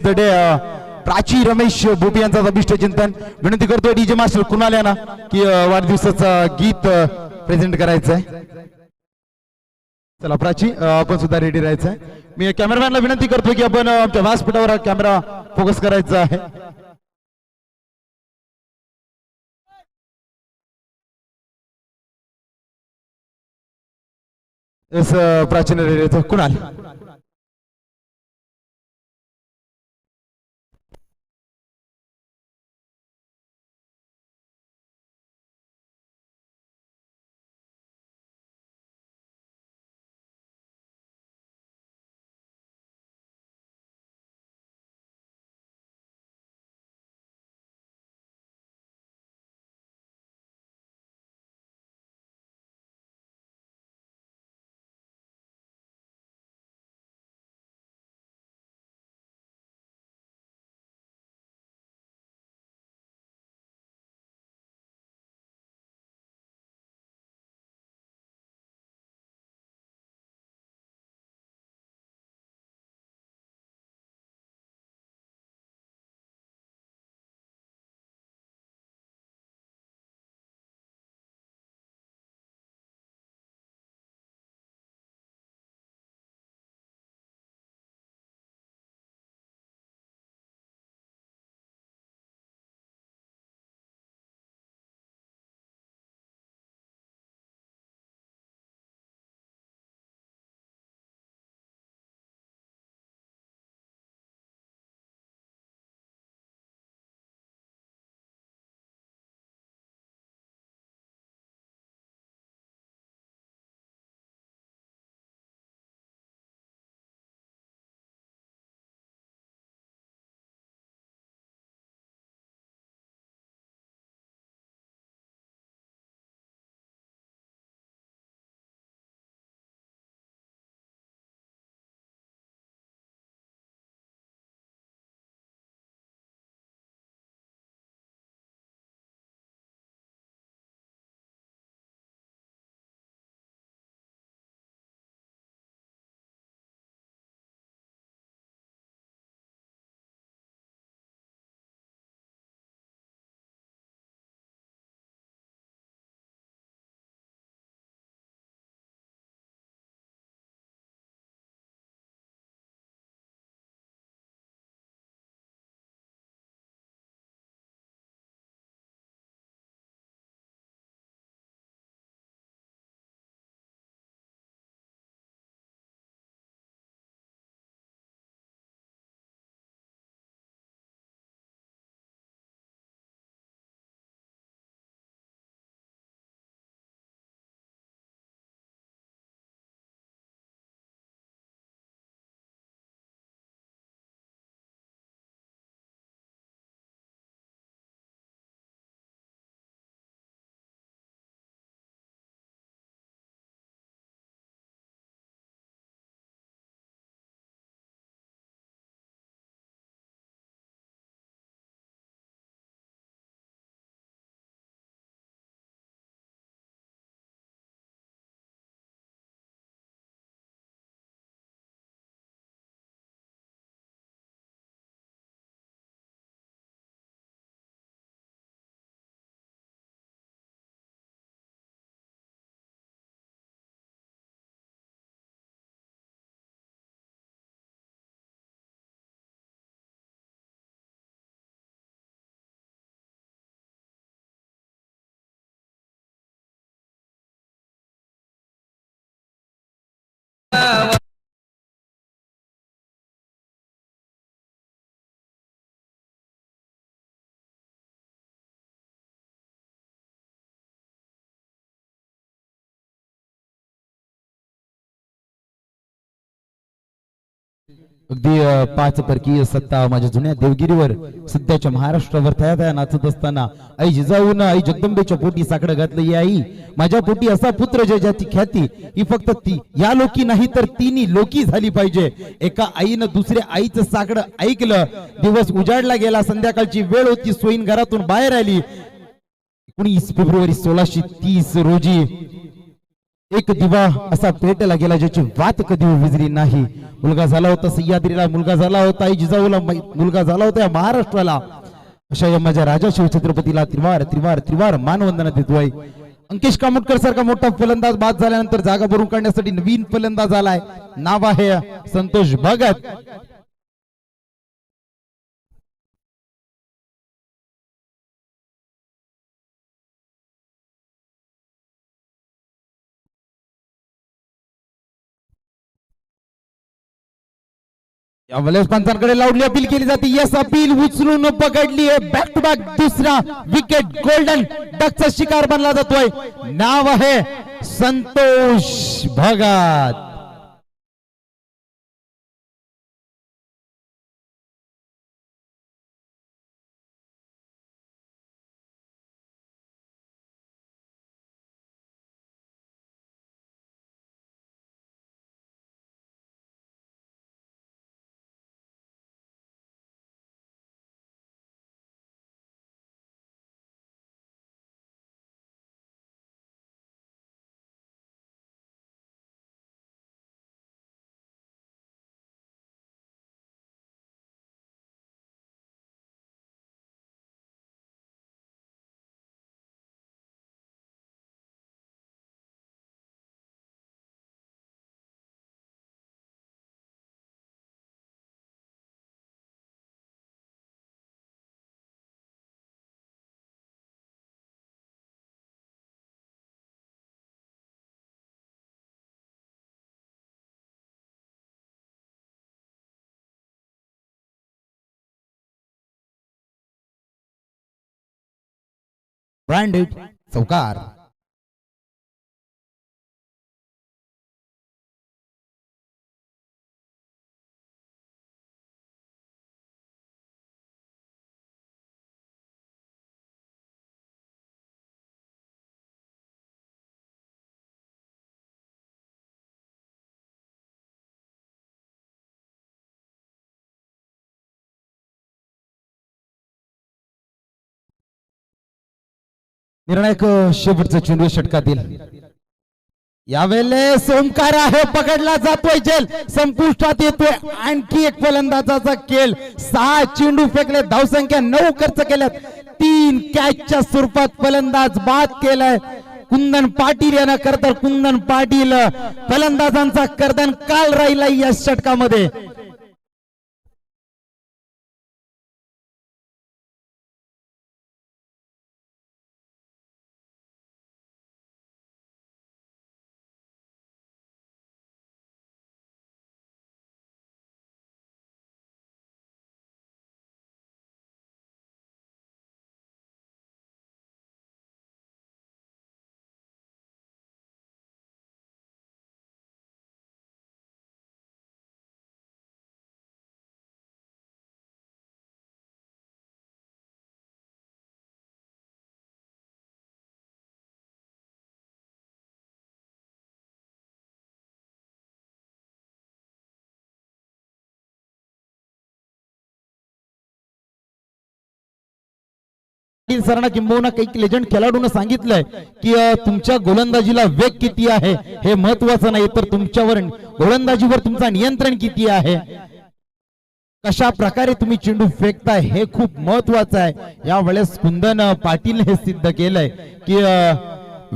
प्राची रमेश भोपी यांचा अभिष्ट चिंतन विनंती करतोय डीजे मास्टर कुणाल यांना की वाढदिवसाचा गीत प्रेझेंट करायचं आहे. चला प्राची आपण सुद्धा रेडी राहायचं आहे. मी कॅमेरामॅनला विनंती करतो की आपण आमच्या व्यासपीठावर कॅमेरा फोकस करायचा आहे. प्राचीन रेडी कुणाल अगदी पाच परकीय सत्ता माझ्या जुन्या देवगिरीवर सध्याच्या महाराष्ट्रावर थया नाचत असताना आई जिजाऊन आई जगदंबेच्या पोटी साकडं घातलं. आई माझ्या पोटी असा पुत्र ज्याची ख्याती ही फक्त ती या लोकी नाही तर तिन्ही लोकी झाली पाहिजे. एका आईनं दुसऱ्या आईचं साकडं ऐकलं. दिवस उजाडला गेला. संध्याकाळची वेळ होती. सोयीन घरातून बाहेर आली. 19 फेब्रुवारी 1630 रोजी एक दिवा असा पेटला गेला ज्याची वात कधी विजली नाही. मुलगा झाला होता सह्याद्रीला, मुलगा झाला होता आई जिजाऊला, मुलगा झाला होता या महाराष्ट्राला. अशा या माझ्या राजा शिवछत्रपतीला त्रिवार त्रिवार त्रिवार मानवंदना देतोय. अंकेश कामोटकर सारखा मोठा फलंदाज बाद झाल्यानंतर जागा भरून काढण्यासाठी नवीन फलंदाज आलाय. नाव आहे संतोष भगत. यावेळेस पंचांकडे लावली अपील केली जाते. यस अपील उचलून पकडली आहे. बॅक टू बॅक दुसरा विकेट गोल्डन डकचा शिकार बनला जातोय. नाव आहे संतोष भगत. ब्रँडेड चौकार. निर्णायक शेवटचा चेंडू षटकातील. यावेळेस ओंकार आहे, पकडला जातोय, जेल संपुष्टात येतोय. आणखी एक फलंदाजाचा खेळ. 6 चेंडू फेकले, धावसंख्या 9 खर्च केल्यात. 3 कॅचच्या स्वरूपात फलंदाज बाद केलाय कुंदन पाटील यांना. करतर कुंदन पाटील फलंदाजांचा कर्दन काल राहिला या षटकामध्ये. सरांना किंबहुना काही लेजंड खेळाडूंना सांगितलंय की तुमच्या गोलंदाजीला वेग किती आहे हे महत्वाचं नाही, तर तुमच्यावर गोलंदाजीवर तुमचा नियंत्रण किती आहे, कशा प्रकारे तुम्ही चेंडू फेकताय हे खूप महत्वाचं आहे. यावेळेस कुंदन पाटील हे सिद्ध केलंय की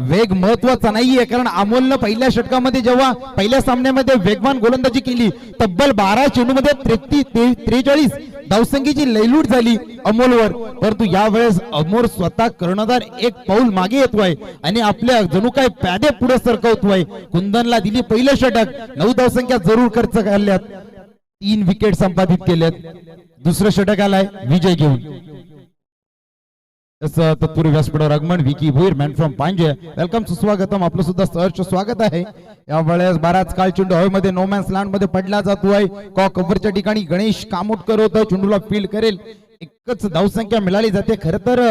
वेग महत्वाचा नाहीये. कारण अमोलनं पहिल्या षटकामध्ये जेव्हा पहिल्या सामन्यामध्ये वेगवान गोलंदाजी केली, तब्बल 12 चेंडूमध्ये 43 धावसंख्येची लयलूट झाली अमोलवर. परंतु यावेळेस अमोल स्वतः कर्णधार एक पाऊल मागे येतोय आणि आपल्या जणू काय पॅडे पुढे सरकवतोय. कुंदनला दिली पहिलं षटक, 9 धावसंख्या जरूर खर्च केल्यात, 3 विकेट संपादित केल्यात. दुसरं षटक आलाय विजय घेऊन. तत्पूर्वी व्यासपीठावर आगमन विकी भोईर मॅन फ्रॉम पांजे. वेलकम, सुस्वागतम, आपलं सुद्धा सहर्ष स्वागत आहे. यावेळेस बराच काळ चेंडू हवेमध्ये नोमॅन्स लँड मध्ये पडला जातोय. कॉक कव्हरच्या ठिकाणी गणेश कामोटकर होतं, चेंडूला फील्ड करेल, एकच धावसंख्या मिळाली जाते. खर तर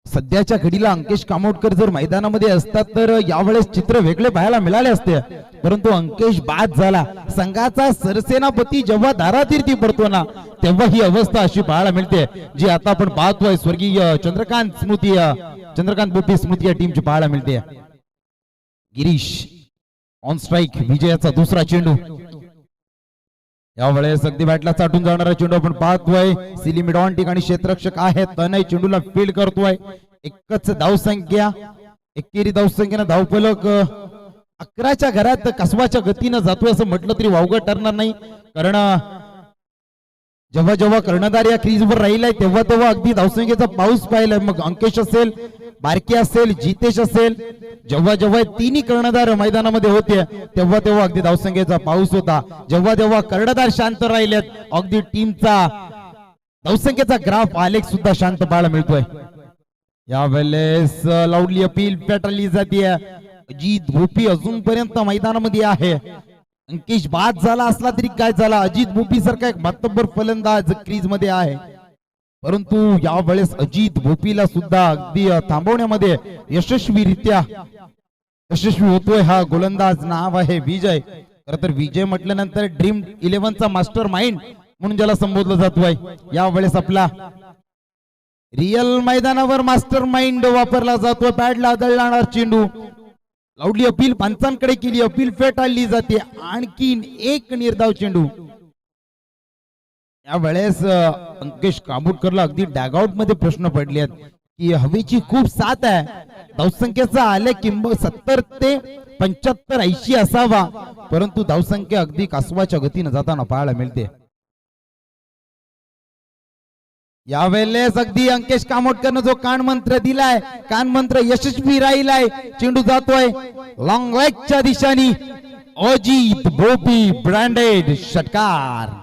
सध्याच्या घडीला अंकेश कामोटकर जर मैदानामध्ये असतात तर यावेळेस चित्र वेगळे पाहायला मिळाले असते. परंतु अंकेश बाद झाला. संघाचा सरसेनापती जेव्हा दारातीर्थी पडतो ना, तेव्हा ही अवस्था अशी पाहायला मिळते जी आता आपण पाहतोय. स्वर्गीय चंद्रकांत बोपी स्मृती या टीमची पाहायला मिळते. Girish on strike. विजयाचा दुसरा चेंडू. यावेळेस अगदी बॅटला चाटून जाणारा चेंडू आपण पाहतोय. सिलिमिडॉन ठिकाणी क्षेत्ररक्षक आहे. तनय चेंडूला फील्ड करतोय. एकच धावसंख्या. एकेरी धावसंख्येनं धावफलक 11च्या घरात कसवाच्या गतीनं जातोय असं म्हटलं तरी वावगं ठरणार नाही. कारण जेव्हा जेव्हा कर्णधार या क्रीजवर राहिलाय तेव्हा तेव्हा अगदी धावसंख्येचा पाऊस पाहिलाय. मग अंकेश असेल, बारके असेल, जितेश असेल, जेव्हा जेव्हा तिन्ही कर्णधार मैदानामध्ये होते तेव्हा तेव्हा अगदी धावसंख्येचा पाऊस होता. जेव्हा जेव्हा कर्णधार शांत राहिलेत अगदी टीमचा धावसंख्येचा ग्राफ आलेख सुद्धा शांत पाहायला मिळतोय. यावेळेस लाऊडली अपील पेटली जाते. अजित भोपी अजूनपर्यंत मैदानामध्ये आहे. अंकेश बाद झाला असला तरी काय झाला, अजित भोपी सारखा एक मातब्बर फलंदाज क्रीज मध्ये आहे. परंतु यावेळेस अजित भोपीला सुद्धा अगदी थांबवण्यामध्ये यशस्वीरित्या यशस्वी होतोय हा गोलंदाज. नाव आहे विजय. खरं तर विजय म्हटल्यानंतर ड्रीम 11चा मास्टर माइंड म्हणून ज्याला संबोधलं जातोय. यावेळेस आपला रिअल मैदानावर मास्टर माइंड वापरला जातोय. पॅडला आदळणार चेंडू. लाऊडली अपील पंचांकडे केली. अपील फेटाळली जाते. आणखीन एक निर्धाव चेंडू. यावेळेस अंकेश कांबुटकरला अगदी डॅगआउट मध्ये प्रश्न पडले आहेत की हवेची खूप साथ आहे. धावसंख्येचा आले किंमत 70 ते 75 80 असावा, परंतु धावसंख्या अगदी कासवाच्या गतीने जाताना पाहायला मिळते. यावेळेस अगदी अंकेश कामोटकरनं जो कान मंत्र दिलाय, कान मंत्र यशस्वी राहिलाय. चेंडू जातोय लॉंग लेगच्या दिशेने. अजित भोपी ब्रँडेड षटकार.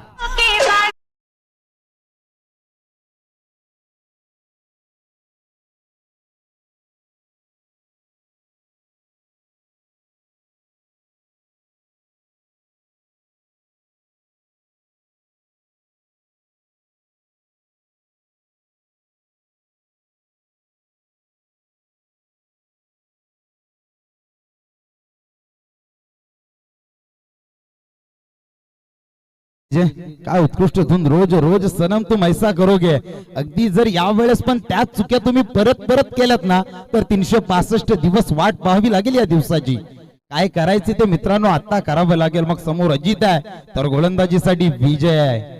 काय उत्कृष्ट धून. रोज रोज सनम तुम ऐसा करोगे. अगदी जर यावेळेस पण त्याच चुक्या तुम्ही परत परत केल्यात ना तर 365 दिवस वाट पाहावी लागेल या दिवसाची. काय करायचे ते मित्रांनो आता करावं लागेल. मग समोर अजित आहे तर गोलंदाजीसाठी विजय आहे.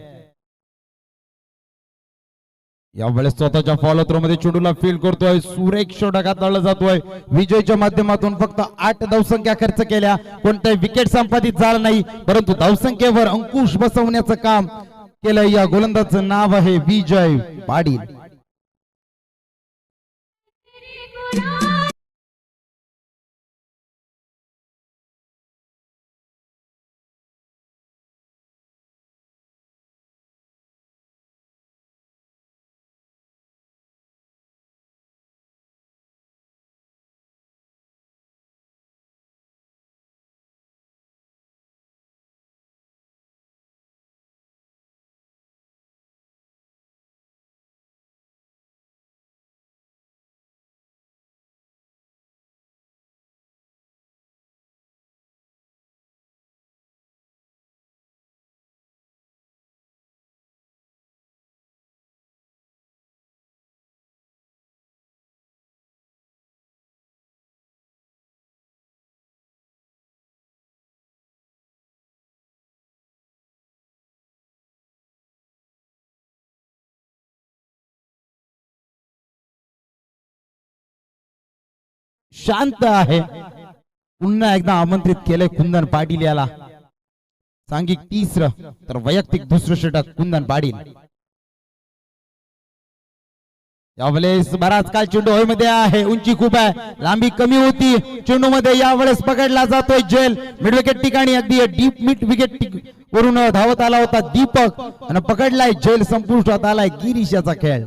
यावेळेस स्वतःच्या फॉलो थ्रो मध्ये चेंडूला फील्ड करतोय. सुरेख षटकार तळला जातोय. विजयच्या माध्यमातून फक्त 8 धावसंख्या खर्च केल्या. कोणत्याही विकेट संपादित झाला नाही, परंतु धावसंख्येवर अंकुश बसवण्याचं काम केलं. या गोलंदाजाचं नाव आहे विजय पाटील. शांत आहे. पुन्हा एकदा आमंत्रित केलंय कुंदन पाटील याला. सांघिक तिसरं तर वैयक्तिक दुसरं षटक कुंदन पाटील. यावेळेस बराच काल चेंडू हवेमध्ये आहे. उंची खूप आहे, लांबी कमी होती. चेंडू मध्ये यावेळेस पकडला जातोय जेल. मिड विकेट ठिकाणी अगदी डीप मिड विकेट वरून धावत आला होता दीपक आणि पकडलाय जेल. संपुष्टात आलाय गिरीश याचा खेळ.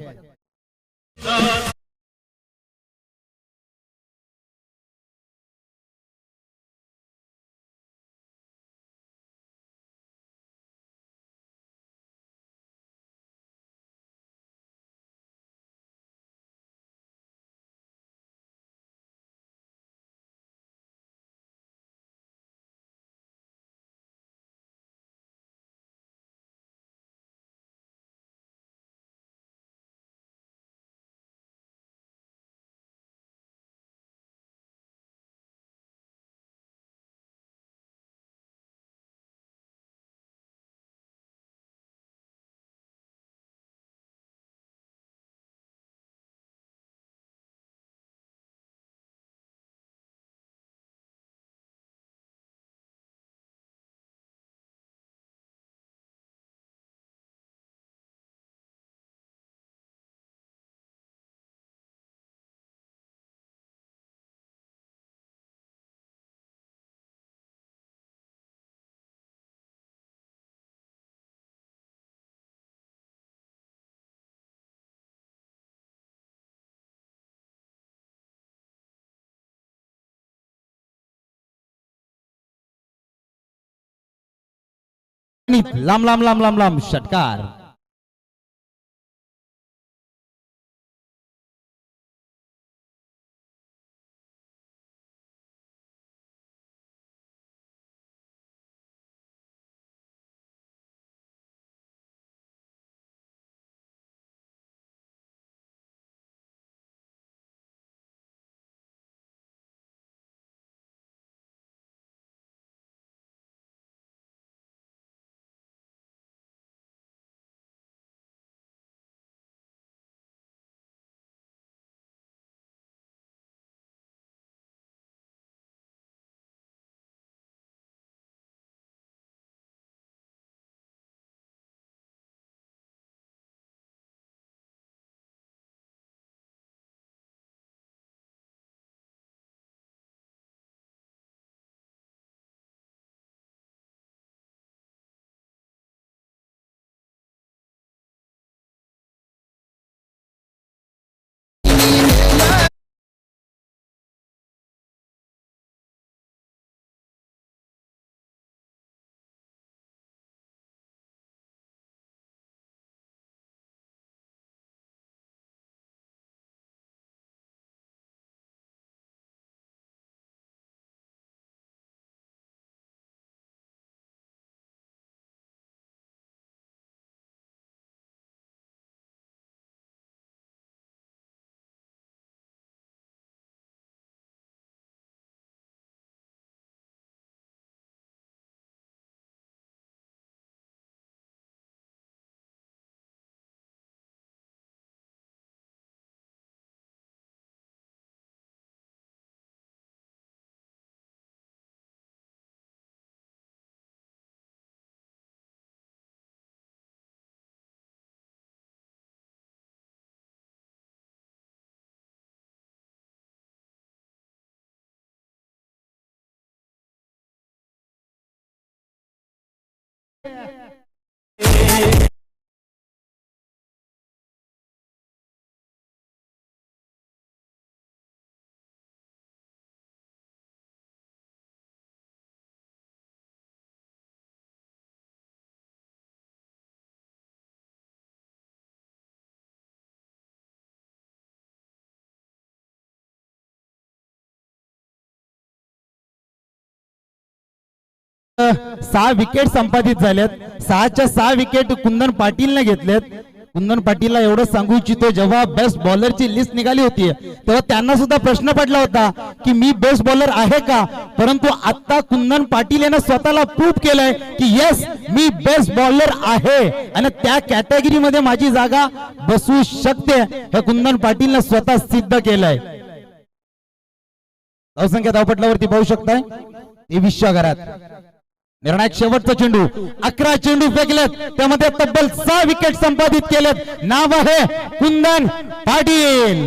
आणि लांब लांब लांब लांब लांब षटकार. सहा विकेट संपादित झाल्यात. 6च्या 6 विकेट कुंदन पाटीलने घेतल्यात. कुंदन पाटीलला एवढं सांगू इच्छितो, जेव्हा बेस्ट बॉलरची लिस्ट निघाली होती तेव्हा त्यांना सुद्धा प्रश्न पडला होता की मी बेस्ट बॉलर आहे का, परंतु आता कुंदन पाटील यांना स्वतःला प्रूव्ह केलंय की येस मी बेस्ट बॉलर आहे आणि त्या कॅटेगरी मध्ये माझी जागा बसू शकते. हे कुंदन पाटीलने स्वतः सिद्ध केलंय. धावसंख्या धावपटलावरती पाहू शकताय 23 घरात. निर्णायक शेवटचा चेंडू. 11 चेंडू फेकलेत, त्यामध्ये तब्बल 6 विकेट संपादित केलेत. नाव आहे कुंदन पाटील.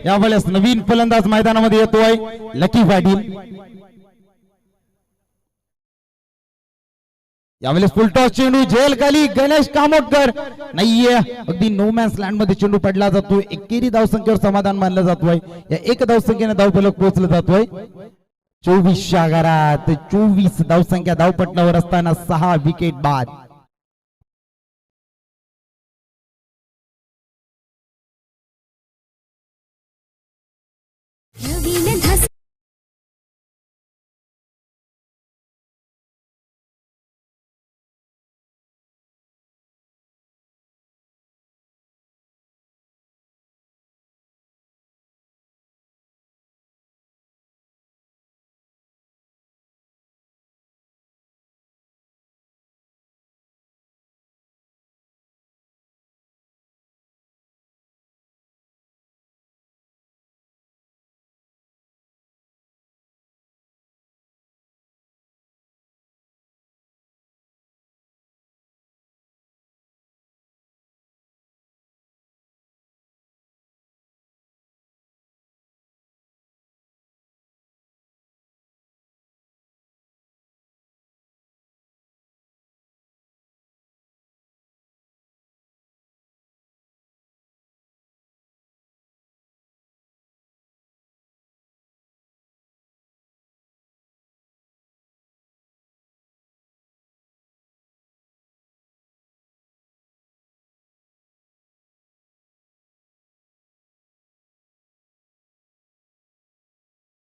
यावेळेस नवीन फलंदाज मैदानामध्ये येतोय लकी पाटील. यावेळेस फुलटॉस चेंडू झेल खाली गणेश कामोटकर नाहीये. अगदी नो मॅन्स लँड मध्ये चेंडू पडला जातोय. एकेरी धावसंख्येवर समाधान मानलं जातोय. या एक धावसंख्येने धावफलक पोहोचलं जातोय 24 घरात. 24 धावसंख्या धावपटलावर असताना 6 विकेट बाद.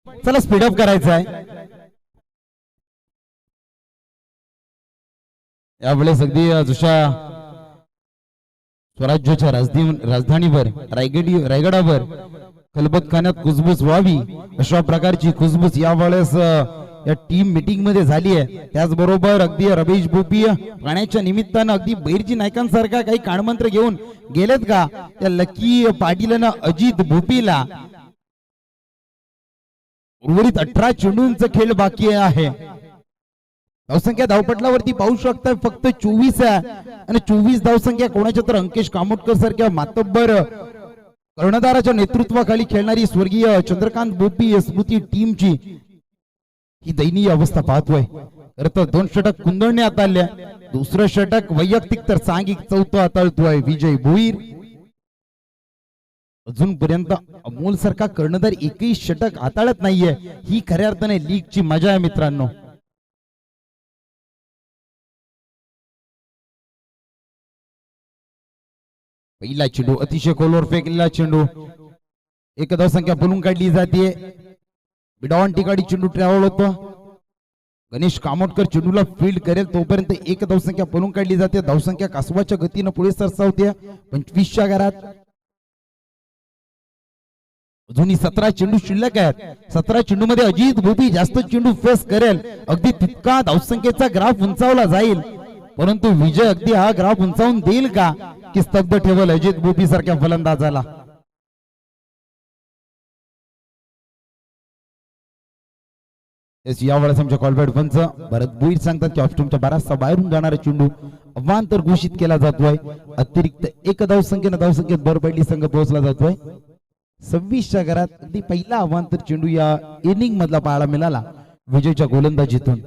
चला स्पीडअप करायचं आहे. यावेळेस अगदी जुशा स्वराज्याच्या राजधानीवर रायगडावर खलबतखान्यात कुजबूज व्हावी अशा प्रकारची कुजबूज यावेळेस या टीम मीटिंग मध्ये झाली आहे. त्याचबरोबर अगदी रमेश भोपी पाण्याच्या निमित्तानं अगदी बैरजी नायकांसारखा काही कानमंत्र घेऊन गेलेत का त्या लकी पाटीलनं अजित भोपीला उर्वरित 18 चेंडूंचा खेळ बाकी आहे. धावसंख्या धावपटलावरती पाहू शकता फक्त 24 आहे आणि 24 धावसंख्या कोणाच्या तर अंकेश कामोटकर सारख्या मातब्बर कर्णधाराच्या नेतृत्वाखाली खेळणारी स्वर्गीय चंद्रकांत बोपी स्मृती टीमची ही दयनीय अवस्था पाहतोय. खरं तर 2 षटक कुंदळण्यात आल्या, दुसरं षटक वैयक्तिक तर सांघिक चौथं हाताळतोय विजय भोईर. अजूनपर्यंत अमोल सारखा कर्णधार एकही षटक हाताळत नाहीये. ही खऱ्या अर्थाने लीगची मजा आहे मित्रांनो. पहिला चेंडू अतिशय खोलवर फेकलेला चेंडू, एक धावसंख्या बोलून काढली जाते. बिडॉन ठिकाणी चेंडू ट्रॅव्हल होतो. गणेश कामोटकर चेंडूला फील्ड करेल तोपर्यंत एक धावसंख्या बोलून काढली जाते. धावसंख्या कासवाच्या गतीनं पुढे सरसावते 25च्या घरात. अजूनही 17 चेंडू शिल्लक आहेत. 17 चेंडू मध्ये अजित भोपी जास्त चेंडू फेस करेल, अगदी तितका धावसंख्येचा ग्राफ उंचावला जाईल. परंतु विजय अगदी हा ग्राफ उंचावून देईल का की स्तब्ध ठेवल अजित भोपी सारख्या फलंदाजाला. यावेळेस आमच्या कॉलबॅट पंच भरत भोईर सांगतात की ऑप्शनच्या 12 बाहेरून जाणारा चेंडू अवांतर घोषित केला जातोय. अतिरिक्त एक धावसंख्येत भर पडली संघ पोहोचला जातोय 26च्या घरात. अगदी पहिला अवांतर चेंडू या इनिंग मधला पाहायला मिळाला विजयच्या गोलंदाजीतून.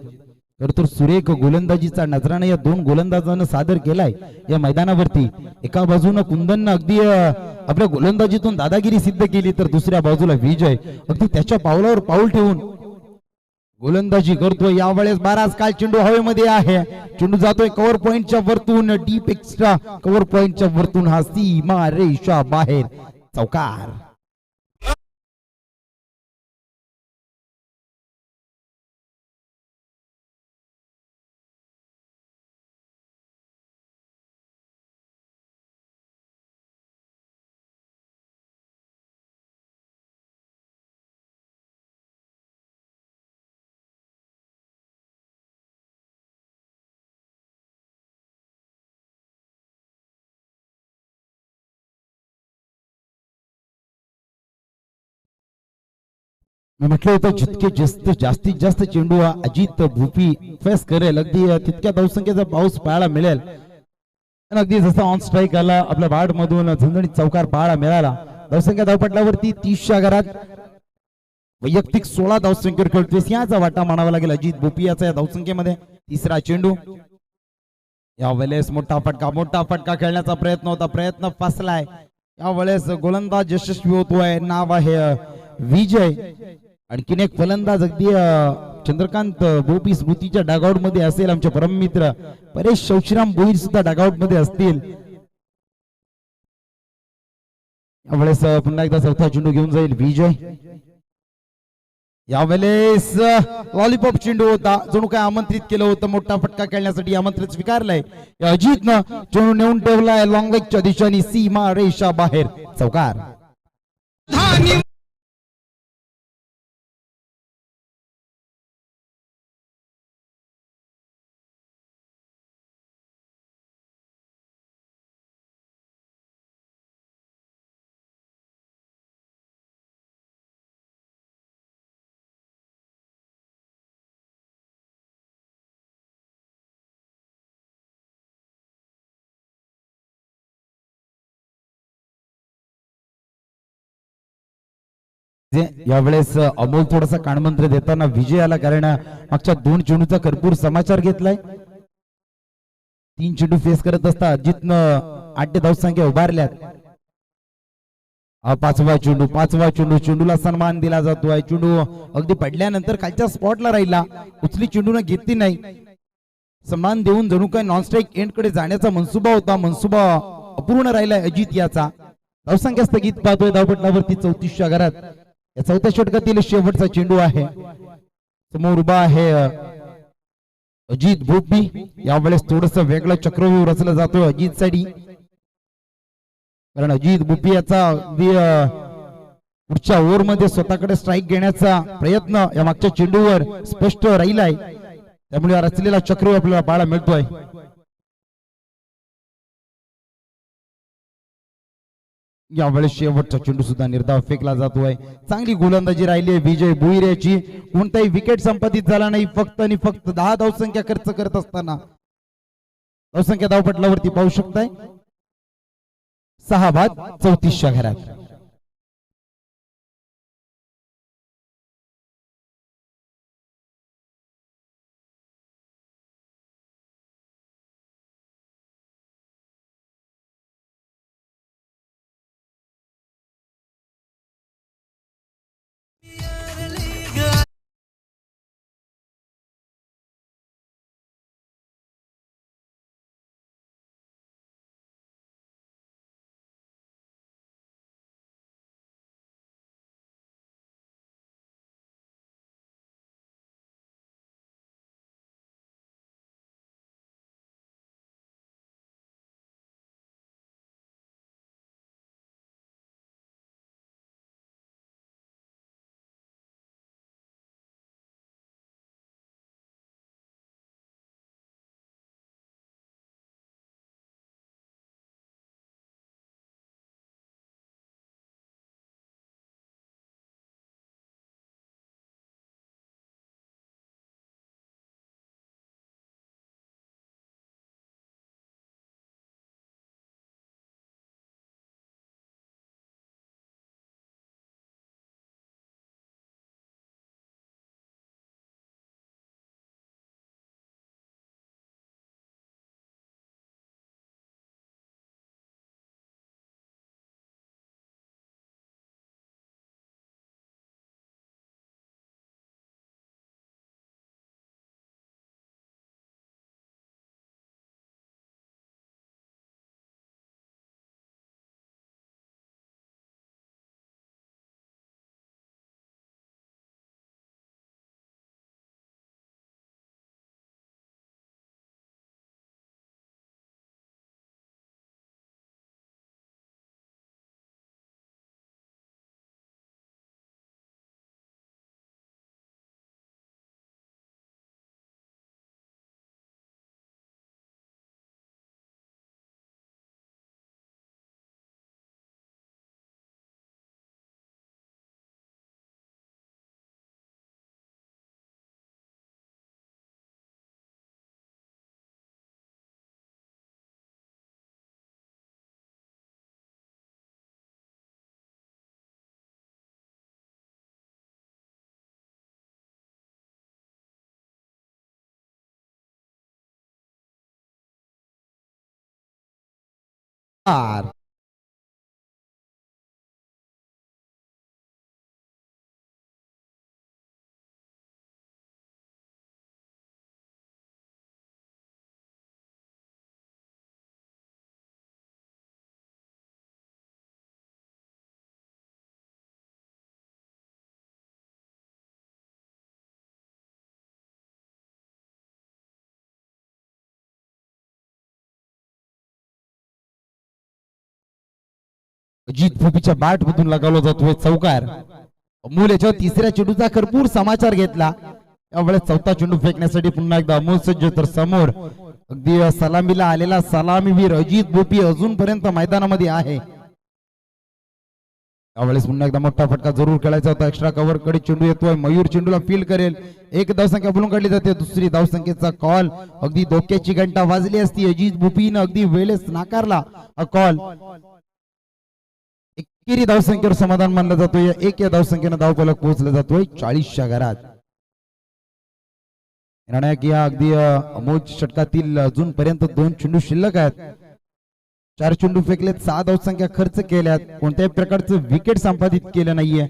तर सुरेख गोलंदाजीचा नजराने या 2 गोलंदाजांना सादर केलाय या मैदानावरती. एका बाजूने कुंदननं अगदी आपल्या गोलंदाजीतून दादागिरी सिद्ध केली, तर दुसऱ्या बाजूला विजय अगदी त्याच्या पावलावर पाऊल ठेवून गोलंदाजी करतोय. यावेळेस 12 काल चेंडू हवेमध्ये आहे. चेंडू जातोय कव्हर पॉइंटच्या वरतून, डीप एक्स्ट्रा कव्हर पॉइंटच्या वरतून, हा सीमा रेषा बाहेर, चौकार. मी म्हटलं होतं जितके जास्तीत जास्त चेंडू अजित भोपी फेस करेल अगदी तितक्या धावसंख्येचा पाऊस पाहायला मिळेल. अगदी जसा ऑन स्ट्राईक आला आपल्या वार्ड मधून झणझणीत चौकार पाहायला मिळाला. धावसंख्या धावपटलावरती 30च्या घरात, वैयक्तिक 16 धावसंख्येवर खेळतोय. याचा वाटा मानावा लागेल अजित भोपी याचा या धावसंख्येमध्ये. तिसरा चेंडू यावेळेस मोठा फटका खेळण्याचा प्रयत्न होता, प्रयत्न फसलाय. यावेळेस गोलंदाज यशस्वी होतोय, नाव आहे विजय. आणखीन एक फलंदाज अगदी चंद्रकांत बोपी स्मृतीच्या डागआउट मध्ये असेल. आमचे परममित्र परेश शौशीराम भोईर सुद्धा डागआउट मध्ये असतील. यावेळेस पुन्हा एकदा चौथा चेंडू घेऊन जाईल विजय. यावेळेस लॉलीपॉप चेंडू होता, जणू काय आमंत्रित केलं होतं मोठा फटका खेळण्यासाठी, आमंत्रित स्वीकारलंय. अजितनं चेंडू नेऊन ठेवलाय लॉंग लेगच्या दिशेने, सीमा रेषा बाहेर, चौकार. यावेळेस अमोल थोडासा कानमंत्र देताना विजय आला, कारण मागच्या 2 चेंडूचा भरपूर समाचार घेतलाय. 3 चेंडू फेस करत असता अजितनं 8 धावसंख्या उभारल्यात. पाचवा चेंडूला सन्मान दिला जातोय. चेंडू अगदी पडल्यानंतर खालच्या स्पॉटला राहिला, उचली चेंडूने घेतली नाही. सन्मान देऊन जणू काय नॉन स्ट्राईक एंड कडे जाण्याचा मनसुबा होता, मनसुबा अपूर्ण राहिलाय अजित याचा. धावसंख्या स्थगित पाहतोय धावपटलावरती 34च्या घरात. या चौथ्या षटकातील शेवटचा चेंडू आहे. समोर उभा आहे अजित भोपी. यावेळेस थोडस वेगळं चक्रव्यूह रचलं जातोय अजित साठी, कारण अजित भोपी याचा पुढच्या ओव्हर मध्ये स्वतःकडे स्ट्राईक घेण्याचा प्रयत्न या मागच्या चेंडूवर स्पष्ट राहिलाय. त्यामुळे रचलेला चक्रव्यूह आपल्याला पाहायला मिळतोय. यावेळेस शेवटचा चेंडू सुद्धा निर्धाव फेकला जातोय. चांगली गोलंदाजी राहिली आहे विजय भोईर याची. कोणताही विकेट संपादित झाला नाही. फक्त आणि फक्त 10 धावसंख्या खर्च करत असताना धावसंख्या धावपटलावरती पाहू शकताय 6 बाद 34च्या घरात. अजित भोपीच्या बॅट मधून लगावला जातोय चौकार. अमोल याच्या तिसऱ्या चेंडूचा भरपूर समाचार घेतला. यावेळेस चौथा चेंडू फेकण्यासाठी पुन्हा एकदा अमोल सज्ज. तर समोर अगदी सलामीला आलेला सलामीवीर अजित भोपी अजूनपर्यंत मैदानामध्ये आहे. यावेळेस पुन्हा एकदा मोठा फटका जरूर खेळायचा होता. एक्स्ट्रा कव्हर कडे चेंडू येतोय. मयूर चेंडूला फील्ड करेल. एक धावसंख्या बोलून काढली जाते. दुसरी धावसंख्येचा कॉल अगदी धोक्याची घंटा वाजली असती. अजित भोपीनं अगदी वेळेस नाकारला हा कॉल. एकेरी धावसंख्येवर समाधान मानलं जातोय. एक या धावसंख्येनं धावफलक पोहोचला जातोय 40च्या घरात. निर्णायक या अगदी अमोल षटकातील अजूनपर्यंत 2 चेंडू शिल्लक आहेत. 4 चेंडू फेकलेत. 6 धावसंख्या खर्च केल्यात. कोणत्याही प्रकारचं विकेट संपादित केलं नाहीये.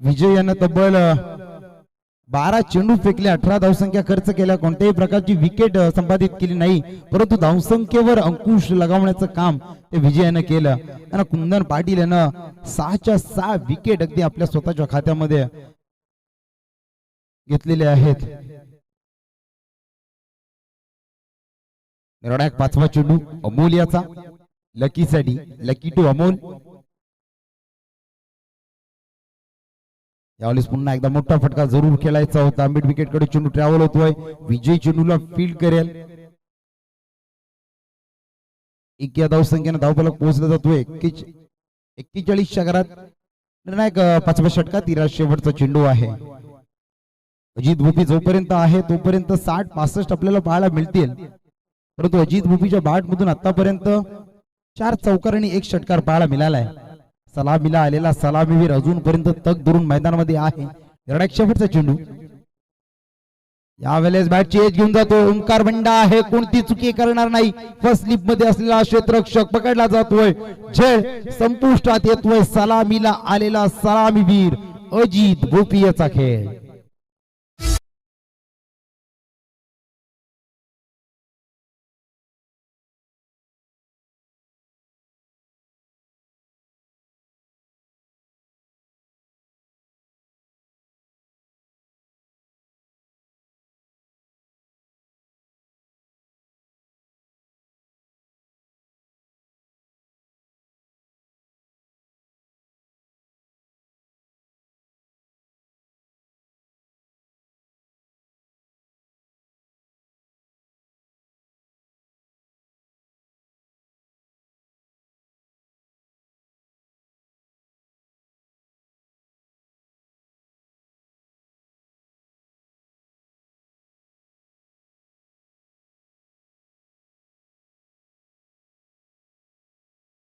विजय यानं तब्बल 12 चेंडू फेकले, 18 धावसंख्या खर्च केल्या, कोणत्याही प्रकारची विकेट संपादित केली नाही, परंतु धावसंख्येवर अंकुश लगावण्याचं काम ते विजयानं केलं. आणि कुंदन पाटील यानं 6च्या 6 विकेट अगदी आपल्या स्वतःच्या खात्यामध्ये घेतलेले आहेत. निर्णायक 5वा चेंडू अमोल याचा, लकी साठी, लकी टू अमोल. यावेळेस पुन्हा एकदा मोठा फटका जरूर खेळायचा होता. मिड विकेट कडे चेंडू ट्रॅव्हल होतोय, विजय चेंडूला फील्ड करेल. एका धावसंख्येने धावफलक पोहोचला जातोय 41च्या घरात. निर्णायक 5व्या षटकात शेवटचा चेंडू आहे. अजित भोपी जोपर्यंत आहे तोपर्यंत 60-65 आपल्याला पाहायला मिळतील, परंतु अजित भोपीच्या बॅट मधून आतापर्यंत 4 चौकार आणि 1 षटकार पाहायला मिळालाय. सलामीला आलेला सलामीवीर अजूनपर्यंत तग धरून मैदानामध्ये आहे. निर्णायक शेवटचा चेंडू. यावेळेस बॅटची एज घेऊन जातो ओंकार बंडा आहे, कोणती चुकी करणार नाही. फर्स्ट स्लिप मध्ये असलेला क्षेत्ररक्षक पकडला जातोय, झेल संपुष्टात येतोय. सलामीला आलेला सलामीवीर अजित भोपी याचा खेळ.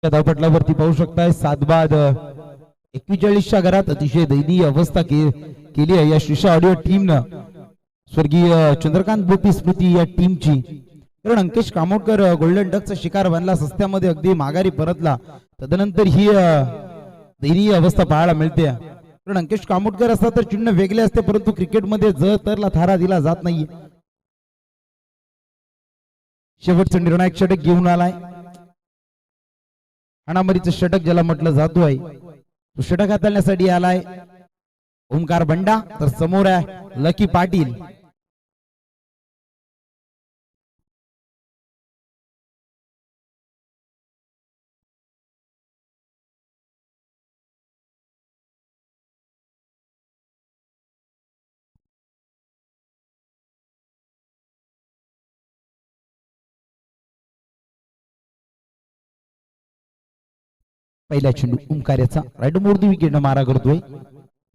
धावपटलावरती पाहू शकताय 7 बाद 41च्या घरात अतिशय दयनीय अवस्था केली आहे या शिशा ऑडिओ टीमनं. स्वर्गीय चंद्रकांत भोपी स्मृती या टीमची. कारण अंकेश कामोडकर गोल्डन डकचा शिकार बनला, सस्त्यामध्ये अगदी माघारी परतला, तदनंतर ही दयनीय अवस्था पाहायला मिळते. कारण अंकेश कामोडकर असता तर चिन्ह वेगळे असते, परंतु क्रिकेटमध्ये ज तरला थारा दिला जात नाही. शेवटचं निर्णायक षटक घेऊन आलाय, हाणामारीचं षटक ज्याला म्हटलं जातोय, तो षटक हाताळण्यासाठी आलाय ओंकार बंडा. तर समोर आहे लकी पाटील. पहिला चेंडू ओंकार्याचा राईट मोरदी विकेट मारा करतोय,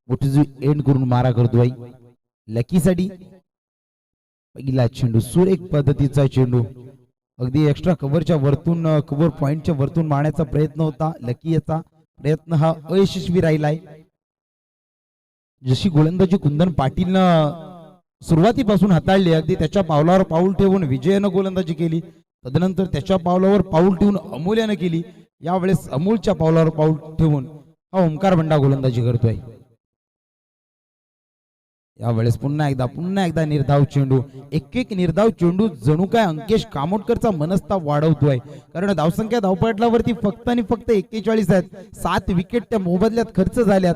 मोठी एंड करून मारा करतोय लकी साठी. पहिला चेंडू सुरेख पद्धतीचा चेंडू, अगदी एक्स्ट्रा कव्हरच्या वरतून कव्हर पॉइंटच्या वरतून मारण्याचा प्रयत्न होता. लकी याचा प्रयत्न हा अयशस्वी राहिलाय. जशी गोलंदाजी कुंदन पाटीलनं सुरुवातीपासून हाताळली, अगदी त्याच्या पावलावर पाऊल ठेवून विजयानं गोलंदाजी केली, तदनंतर त्याच्या पावलावर पाऊल ठेवून अमूल्यानं केली, यावेळेस अमूलच्या पावलावर पाऊल ठेवून हा ओंकार बंडा गोलंदाजी करतोय. यावेळेस पुन्हा एकदा निर्धाव चेंडू, एक निर्धाव चेंडू जणू काय अंकेश कामोडकरचा मनस्ताप वाढवतोय. कारण धावसंख्या धावपटलावरती फक्त आणि फक्त 41 आहेत, 7 विकेट त्या मोबदल्यात खर्च झाल्यात.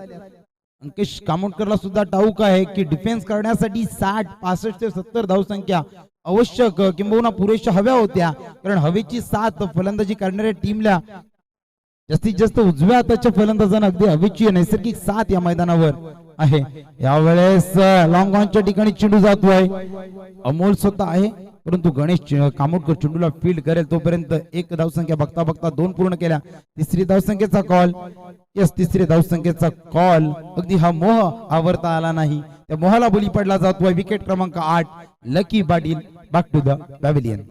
अंकेश कामोडकरला सुद्धा ठाऊक आहे की डिफेन्स करण्यासाठी 60, 65 ते 70 धावसंख्या आवश्यक किंबहुना पुरेशा हव्या होत्या. कारण हवेची साथ फलंदाजी करणाऱ्या टीमला जास्तीत जास्त उजव्या हाताच्या फलंदाजांना अगदी हवेची नैसर्गिक साथ या मैदानावर आहे. यावेळेस लॉंग ऑनच्या ठिकाणी चेंडू जातोय, अमोल स्वतः आहे, परंतु गणेश कामोडकर चेंडूला फील्ड करेल तोपर्यंत एक धावसंख्या बघता बघता 2 पूर्ण केल्या. तिसरी धावसंख्येचा कॉल, तिसरी धावसंख्येचा कॉल. अगदी हा मोह आवरता आला नाही, त्या मोहाला बळी पडला जातोय. विकेट क्रमांक 8 Lucky Patil back to the pavilion.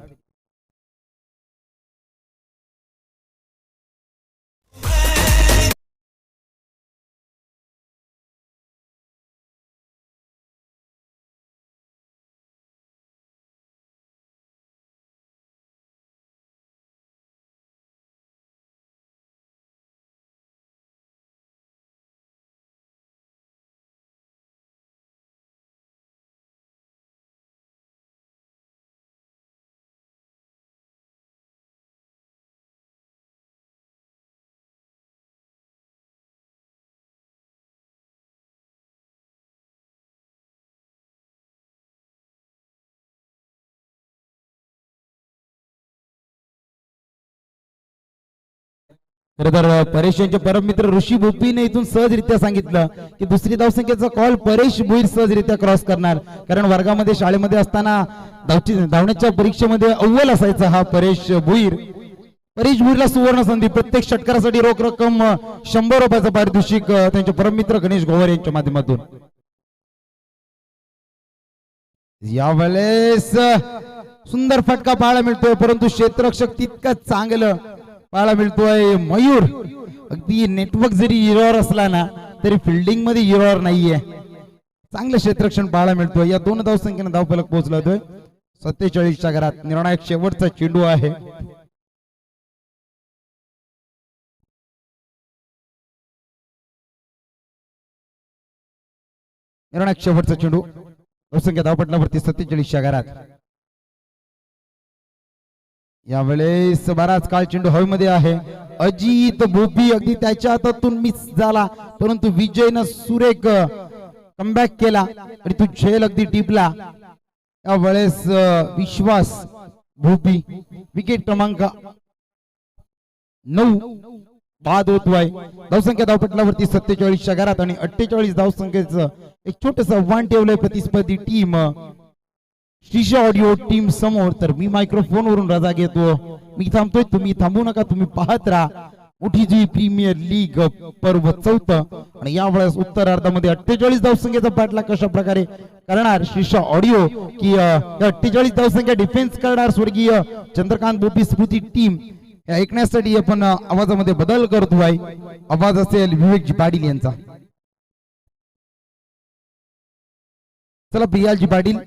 खरं तर परेश यांचे परममित्र ऋषी भोपीने इथून सहजरित्या सांगितलं की दुसरी धावसंख्येचा कॉल परेश भोईर सहजरित्या क्रॉस करणार, कारण वर्गामध्ये शाळेमध्ये असताना धावण्याच्या परीक्षेमध्ये अव्वल असायचा हा परेश भोईर. परेश भोईरला सुवर्ण संधी, प्रत्येक षटकारासाठी रोख रक्कम 100 रुपयाचं पारितोषिक त्यांचे परममित्र गणेश गोवर यांच्या माध्यमातून. यावेळेस सुंदर फटका पाहायला मिळतोय, परंतु क्षेत्ररक्षक तितकंच चांगलं पाहायला मिळतोय. मयूर अगदी नेटवर्क जरी इरॉर असला ना तरी फिल्डिंग मध्ये इरॉर नाहीये, चांगलं क्षेत्ररक्षण पाहायला मिळतोय. या 2 धावसंख्येने धावफलक पोहोचला होतोय 47च्या घरात. निर्णायक शेवटचा चेंडू आहे. निर्णायक शेवटचा चेंडू, धावसंख्या धावपटलावरती 47च्या घरात. यावेळेस बराच काळ चेंडू हवेमध्ये आहे. अजित भोपी अगदी त्याच्या हातातून मिस झाला, परंतु विजयनं सुरेख कमबॅक केला आणि तो झेल अगदी टिपला. यावेळेस विश्वास भोपी विकेट क्रमांक 9 बाद होतोय. धावसंख्या धावपटलावरती 47च्या घरात आणि 48 धावसंख्येचं एक छोटस आव्हान ठेवलंय प्रतिस्पर्धी टीम श्रीशा ऑडिओ टीम समोर. तर मी मायक्रोफोन वरून रजा घेतो, मी थांबतोय, तुम्ही थांबू नका, तुम्ही पाहत राहा मोठी जी प्रीमियर लीग पर्व 4. आणि यावेळेस उत्तरार्धामध्ये 48 धावसंख्येचा पाठलाग कशा प्रकारे करणार श्रीशा ऑडिओ की 48 धावसंख्या डिफेन्स करणार स्वर्गीय चंद्रकांत भोपी स्मृती टीम, हे ऐकण्यासाठी आपण आवाजामध्ये बदल करतोय. आवाज असेल विवेकजी पाटील यांचा. चला प्रियालजी पाटील.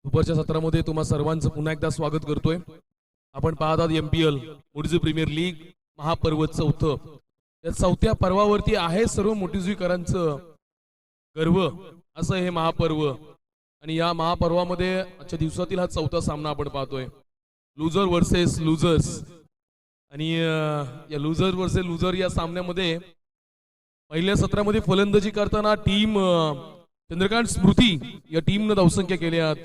दुपारच्या सत्रामध्ये तुम्हा सर्वांचं पुन्हा एकदा स्वागत करतोय. आपण पाहत आहात MPL मोठीजी प्रीमियर लीग महापर्व चौथं. या चौथ्या पर्वावरती आहे सर्व मोठीजीकरांचं गर्व असं हे महापर्व. आणि या महापर्वामध्ये आजच्या दिवसातील हा चौथा सामना आपण पाहतोय. Loser versus losers. आणि या लुझर वर्सेस लुझर या सामन्यामध्ये पहिल्या सत्रामध्ये फलंदाजी करताना टीम चंद्रकांत स्मृती या टीमनं धावसंख्या केल्यात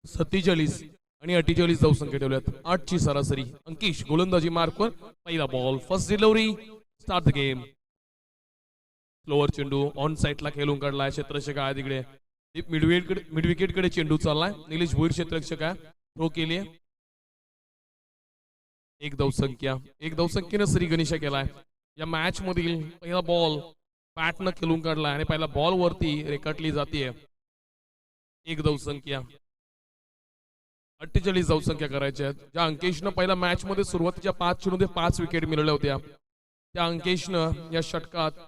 47 आणि 48 धावसंख्या ठेवल्यात. 8ची सरासरी. अंकिश गोलंदाजी मार्कवर. पहिला ball, first delivery, start the game. Slower चेंडू ऑन साईडला खेळून काढलाय. क्षेत्ररक्षक आहे तिकडे. मिड विकेट कडे चेंडू चाललाय. निलेश भोईर क्षेत्ररक्षक आहे. थ्रो केली. एक धावसंख्येनं श्री गणेशा केलाय. या मॅच मधील पहिला बॉल बॅटनं खेळून काढलाय आणि पहिला बॉल वरती रेखाटली जाते. एक धावसंख्या. 48 धावसंख्या करायच्या आहेत. ज्या अंकेशनं पहिल्या मॅच मध्ये सुरुवातीच्या 5 चेंडूमध्ये 5 विकेट मिळवल्या होत्या, त्या अंकेशनं या षटकात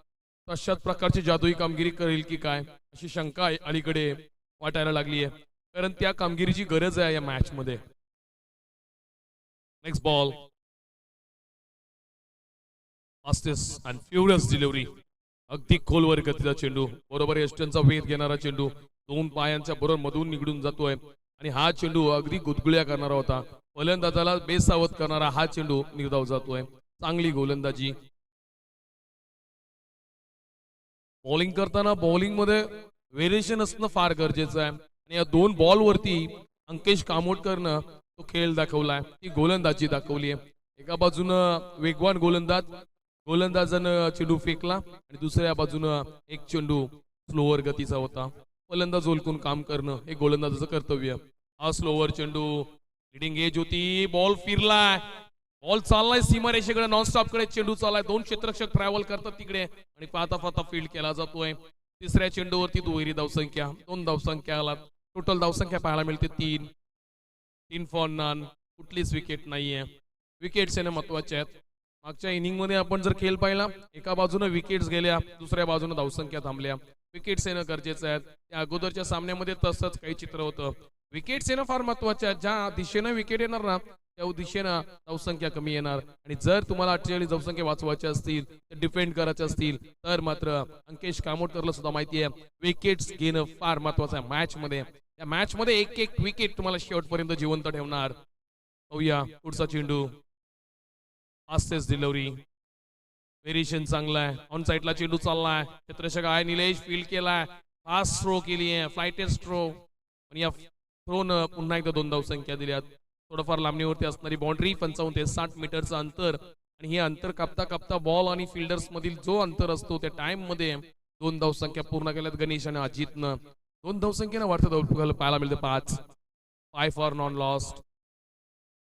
तशाच प्रकारची जादुई कामगिरी करेल की काय अशी शंका अलीकडे वाटायला लागली आहे. कारण त्या कामगिरीची गरज आहे या मॅच मध्ये. Next ball, fastest and furious delivery. अगदी खोलवर गतीचा चेंडू, बरोबर यष्टनचा वेध घेणारा चेंडू 2 पायांच्या बरोबर मधून निघडून जातोय. आणि हा चेंडू अगदी गुदगुल्या करणारा होता. फलंदाजाला बेसावध करणारा हा चेंडू निर्धाव जातोय. चांगली गोलंदाजी. बॉलिंग करताना बॉलिंग मध्ये व्हेरिएशन असणं फार गरजेचं आहे. आणि या 2 बॉल वरती अंकेश कामोटकरनं तो खेळ दाखवलाय. ती गोलंदाजी दाखवली आहे. एका बाजूनं वेगवान गोलंदाजानं चेंडू फेकला आणि दुसऱ्या बाजूनं एक चेंडू स्लोअर गतीचा होता. फलंदाज ओळखून काम करणं हे गोलंदाजाचं कर्तव्य. हा स्लोअर चेंडू, लिडिंग एज होती. बॉल फिरलाय. बॉल चाललाय सीमारेषेकडे, नॉनस्टॉप कडे चेंडू चाललाय. 2 क्षेत्ररक्षक ट्रॅव्हल करतात तिकडे आणि पाहता फील्ड केला जातोय. तिसऱ्या चेंडूवरती दुहेरी धावसंख्या. 2 धावसंख्या आला. टोटल धावसंख्या पाहायला मिळते 3 फॉर नन. कुठलीच विकेट नाहीये. विकेट्स येणं महत्वाचे आहेत. मागच्या इनिंग मध्ये आपण जर खेळ पाहिला, एका बाजूने विकेट्स गेल्या, दुसऱ्या बाजूने धावसंख्या थांबल्या. विकेट्स येणं गरजेचं आहे. त्या अगोदरच्या सामन्यामध्ये तसंच काही चित्र होतं. विकेट्स येणं फार महत्वाचं आहे. ज्या दिशेनं विकेट येणार ना, त्या दिशेनं धावसंख्या कमी येणार. आणि जर तुम्हाला 48 धावसंख्या वाचवायच्या असतील, डिफेंड करायचे असतील, तर मात्र अंकेश कामोटकरला सुद्धा माहिती आहे विकेट्स घेणं फार महत्वाचं आहे मॅच मध्ये. त्या मॅच मध्ये एक विकेट तुम्हाला शेवटपर्यंत जिवंत ठेवणार. पाहूया पुढचा चेंडू. Fastest delivery. व्हेरिएशन चांगला आहे. ऑन साईडला चेंडू चाललाय. क्षेत्ररक्षक आहे निलेश. फील्ड केलाय. फास्ट थ्रो केली आहे. फ्लायटेस्ट थ्रो. आणि या थ्रोनं पुन्हा एकदा 2 धावसंख्या दिल्यात. थोडंफार लांबणीवरती असणारी बाउंड्री. 55 ते 60 मीटरचं अंतर. आणि हे अंतर कापता बॉल आणि फिल्डर्स मधील जो अंतर असतो त्या टाइम मध्ये 2 धावसंख्या पूर्ण केल्यात गणेश आणि अजितनं. 2 धावसंख्येनं वाटतं पाहायला मिळते 5 फॉर नॉन लॉस्ट.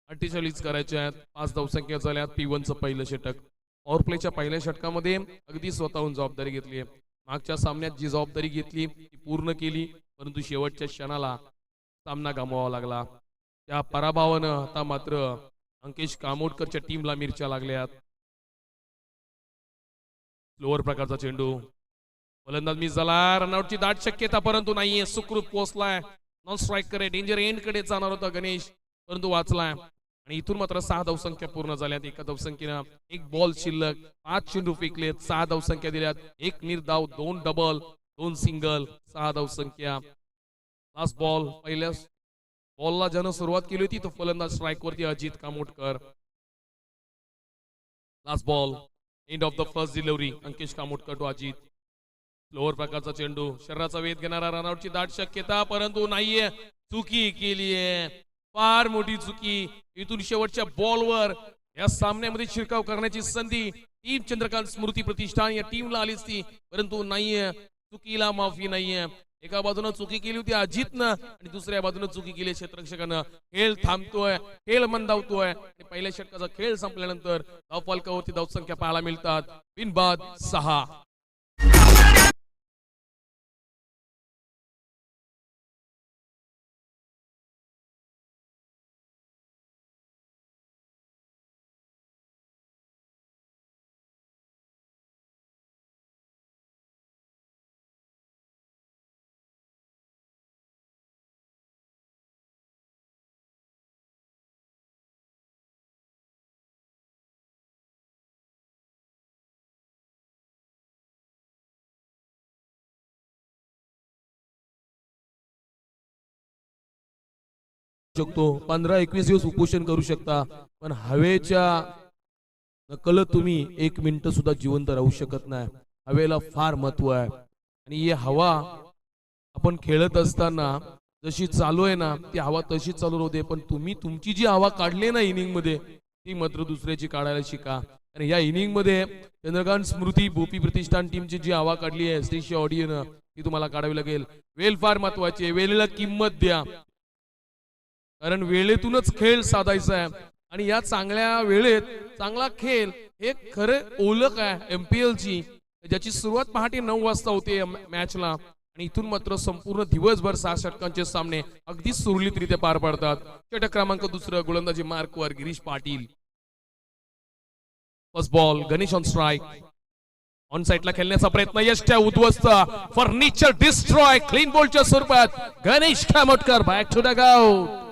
48 करायच्या आहेत. 5 धावसंख्या झाल्यात. P1चं पहिलं षटक. पॉवर प्लेच्या पहिल्या षटकामध्ये अगदी स्वतःहून जबाबदारी घेतली आहे. मागच्या सामन्यात जी जबाबदारी घेतली ती पूर्ण केली, परंतु शेवटच्या क्षणाला सामना गमवावा लागला. त्या पराभवानं आता मात्र अंकेश कामोटकरच्या टीमला मिरच्या लागल्यात. स्लोअर प्रकारचा चेंडू. फलंदाज मिस झाला. रनआउटची दाट शक्यता, परंतु नाहीये. सुखरूप पोहोचलाय. नॉन स्ट्राईक कडे, डेंजर एंड कडे जाणार होता गणेश, परंतु वाचलाय. आणि इथून मात्र 6 धावसंख्या पूर्ण झाल्यात. एका धावसंख्येनं 1 बॉल शिल्लक. 5 चेंडू फेकलेत. 6 धावसंख्या दिल्यात. 1 निर्धाव, 2 डबल, 2 सिंगल. 6 धावसंख्या. Last ball. पहिल्या बॉलला ज्यानं सुरुवात केली होती तो फलंदाज स्ट्राईक वरती Ajit Kamotkar. Last ball. End of the first delivery. Ankesh Kamotkar to Ajit. Lower प्रकारचा चेंडू. शरीराचा वेध घेणारा, रनआउटची दाट शक्यता, परंतु नाहीये. चुकी केलीये. फार मोठी चुकी. इथून शेवटच्या बॉलवर या सामन्यामध्ये शिरकाव करण्याची संधी टीम चंद्रकांत स्मृती प्रतिष्ठान या टीमला आलीच ती, परंतु नाहीये. चुकीला माफी नाहीये. एका बाजूने चुकी केली होती अजितनं आणि दुसऱ्या बाजूने चुकी केली क्षेत्ररक्षकानं. खेळ थांबतोय, खेळ मंदावतोय. पहिल्या षटकाचा खेळ संपल्यानंतर धावफलकावरती धावसंख्या पाहायला मिळतात. बिनबाद 6. शकतो, 15-21 दिवस उपोषण करू शकता, पण हवेच्या नकल तुम्ही 1 मिनिट सुद्धा जिवंत राहू शकत नाही. हवेला फार महत्व आहे आणि ही हवा आपण खेळत असताना जशी चालू आहे ना, ती हवा तशीच चालू होते, पण तुम्ही तुमची जी हवा काढली ना इनिंग मध्ये, ती मात्र दुसऱ्याची काढायला शिका. आणि या इनिंग मध्ये चंद्रकांत स्मृती भोपी प्रतिष्ठान टीमची जी हवा काढली आहे श्रीशी ऑडिओनं, ती तुम्हाला काढावी लागेल. वेळ फार महत्वाची आहे, वेळेला किंमत द्या, कारण वेळेतूनच खेळ साधायचा आहे. आणि या चांगल्या वेळेत चांगला खेळ हे खरे ओळख आहे MPL ची, ज्याची सुरुवात पहाटे 9 वाजता होते मॅचला आणि इथून मात्र संपूर्ण दिवसभर 6 षटकांचे सामने अगदी सुरळीतरित्या पार पडतात. षटक क्रमांक 2 गोलंदाजी मार्कवर Girish Patil. First ball Ganesh on strike. On साइडला खेळण्याचा प्रयत्न यष्ट्या उद्ध्वस्त, फर्निचर डिस्ट्रॉय, क्लीन बॉलच्या स्वरूपात Ganesh Khamotkar back to the out.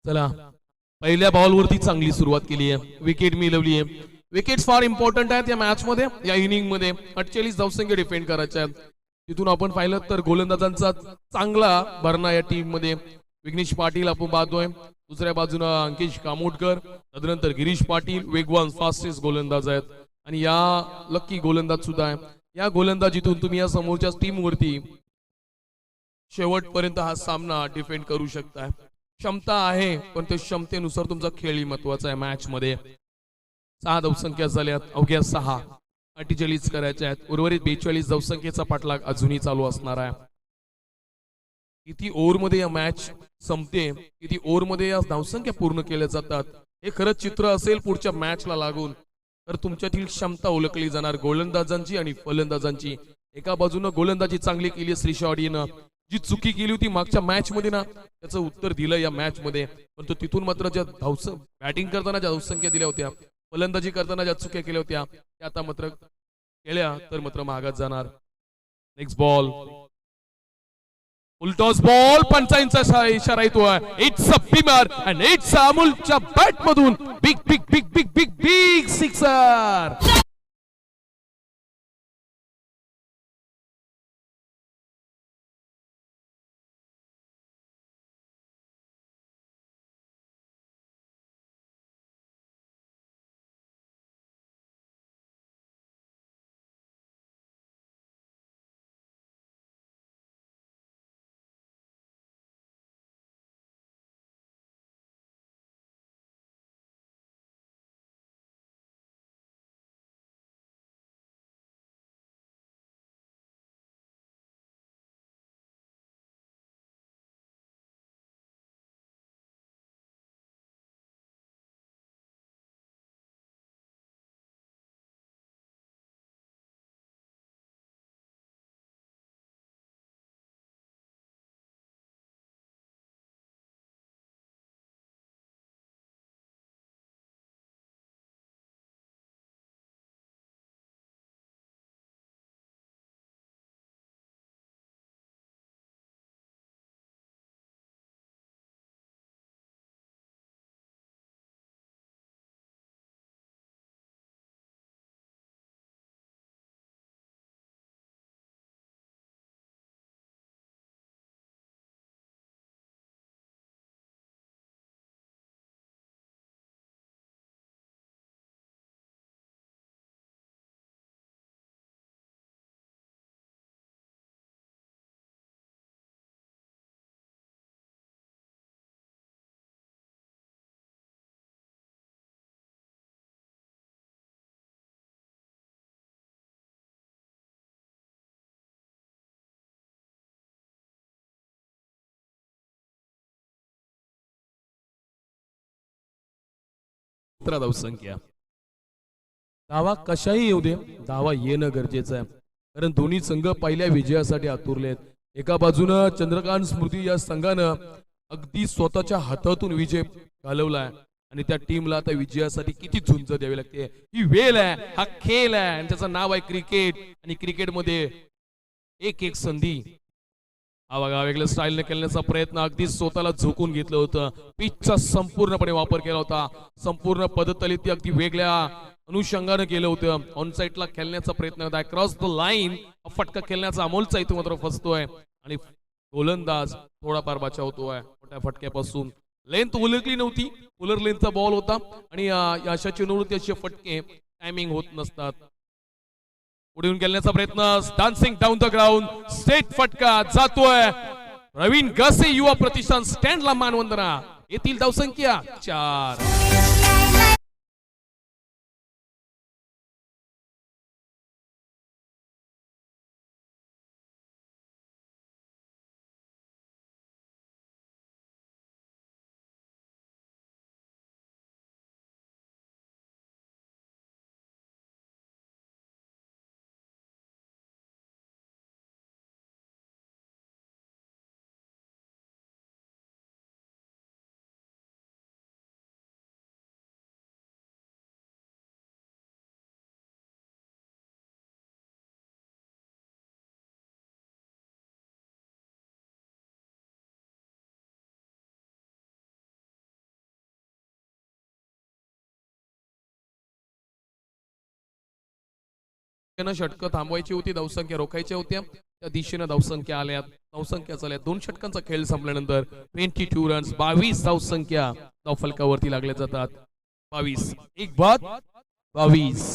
चला, पहिल्या बॉलवरती चांगली सुरुवात केली आहे, विकेट मिळवली आहे. विकेट फार इम्पॉर्टंट आहेत या मॅच मध्ये, या इनिंग मध्ये 48 धावसंख्या डिफेंड करायच्या आहेत. तिथून आपण पाहिलं तर गोलंदाजांचा चांगला भरणा या टीम मध्ये. विघ्नेश पाटील आपण पाहतोय, दुसऱ्या बाजूला अंकेश कामोटकर, तदनंतर गिरीश पाटील वेगवान फास्टेस्ट गोलंदाज आहेत आणि या लक्की गोलंदाज सुद्धा आहे. या गोलंदाजीतून तुम्ही या समोरच्या टीम वरती शेवटपर्यंत हा सामना डिफेंड करू शकताय. क्षमता आहे, पण ते क्षमतेनुसार तुमचा खेळही महत्वाचा आहे. मॅच मध्ये 6 धावसंख्या झाल्यात, अवघ्या 6, 48 करायच्या आहेत. उर्वरित 42 धावसंख्येचा पाठलाग अजूनही चालू असणार आहे. किती ओव्हर मध्ये या मॅच संपते, किती ओव्हर मध्ये या धावसंख्या पूर्ण केल्या जातात, हे खरंच चित्र असेल पुढच्या मॅचला लागून, तर तुमच्यातील क्षमता ओळखली जाणार गोलंदाजांची आणि फलंदाजांची. एका बाजूनं गोलंदाजी चांगली केली श्रीशी ऑडिओनं, जी चुकी केली होती मागच्या मॅच मध्ये ना, त्याचं उत्तर दिलं या मॅच मध्ये. परंतु तिथून मात्र ज्या बॅटिंग करताना ज्या धावसंख्या दिल्या होत्या, फलंदाजी करताना ज्या चुक्या केल्या होत्या, त्या आता मात्र केल्या तर मात्र महागात जाणार. नेक्स्ट बॉल, उलटॉस बॉल, पंचांचा इशारा येतोय. It's a beamer and it's अमोलच्या बॅट मधून big big big big big big sixer. धावसंख्या, धावा कशाही येऊ दे, धावा येणं गरजेचं आहे, कारण दोन्ही संघ पहिल्या विजयासाठी आतुरलेत. एका बाजूनं चंद्रकांत स्मृती या संघानं अगदी स्वतःच्या हातातून विजय घालवलाय आणि त्या टीमला आता विजयासाठी किती झुंज द्यावी लागते. ही वेळ आहे, हा खेळ आहे आणि त्याचं नाव आहे क्रिकेट. आणि क्रिकेटमध्ये एक एक संधी हा बघा वेगळ्या स्टाईलने खेळण्याचा प्रयत्न, अगदी स्वतःला झोकून घेतलं होतं. पिचचा संपूर्णपणे वापर केला होता. संपूर्ण पद्धतीत अगदी वेगळ्या अनुषंगाने केलं होतं. ऑन साईडला खेळण्याचा प्रयत्न होता. क्रॉस द लाईन फटका खेळण्याचा अमोलचा इथं मात्र फसतोय आणि गोलंदाज थोडाफार बचावतोय मोठ्या फटक्यापासून. लेंथ उलगली नव्हती, उलर लेंथचा बॉल होता आणि अशा चेंडूवरती असे फटके टायमिंग होत नसतात. पुढे खेळण्याचा प्रयत्न, dancing down the ground, straight फटका जातोय. प्रवीण गसे युवा प्रतिष्ठान स्टँडला मानवंदना. येथील धावसंख्या 4. षटकं थांबवायची होती, धावसंख्या रोखायच्या होत्या, त्या दिशेनं धावसंख्या आल्यात. धावसंख्या चालल्या 2 षटकांचा खेळ संपल्यानंतर 22 रन्स, 22 धावसंख्या धावफलकावरती लागल्या जातात. 22 एक बाद 22.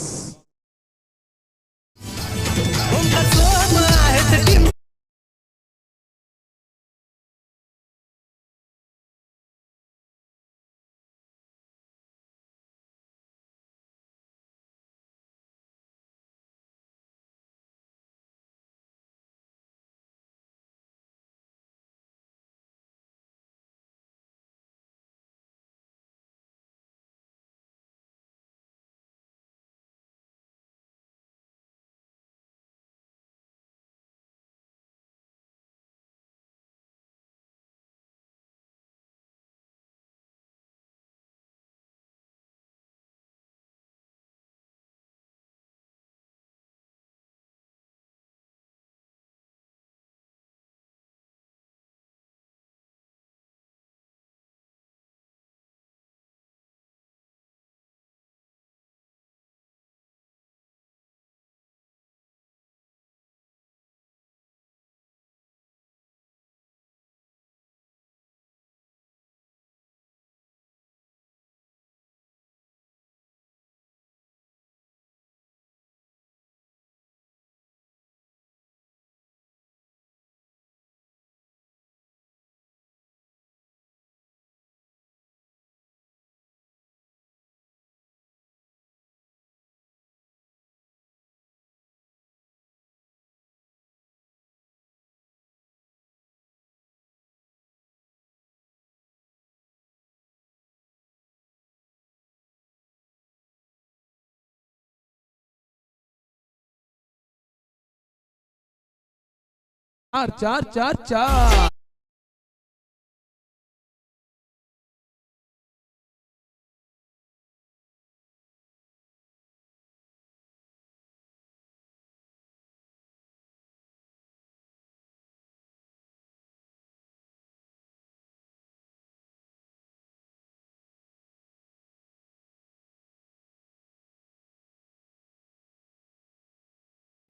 चार चार चार चार.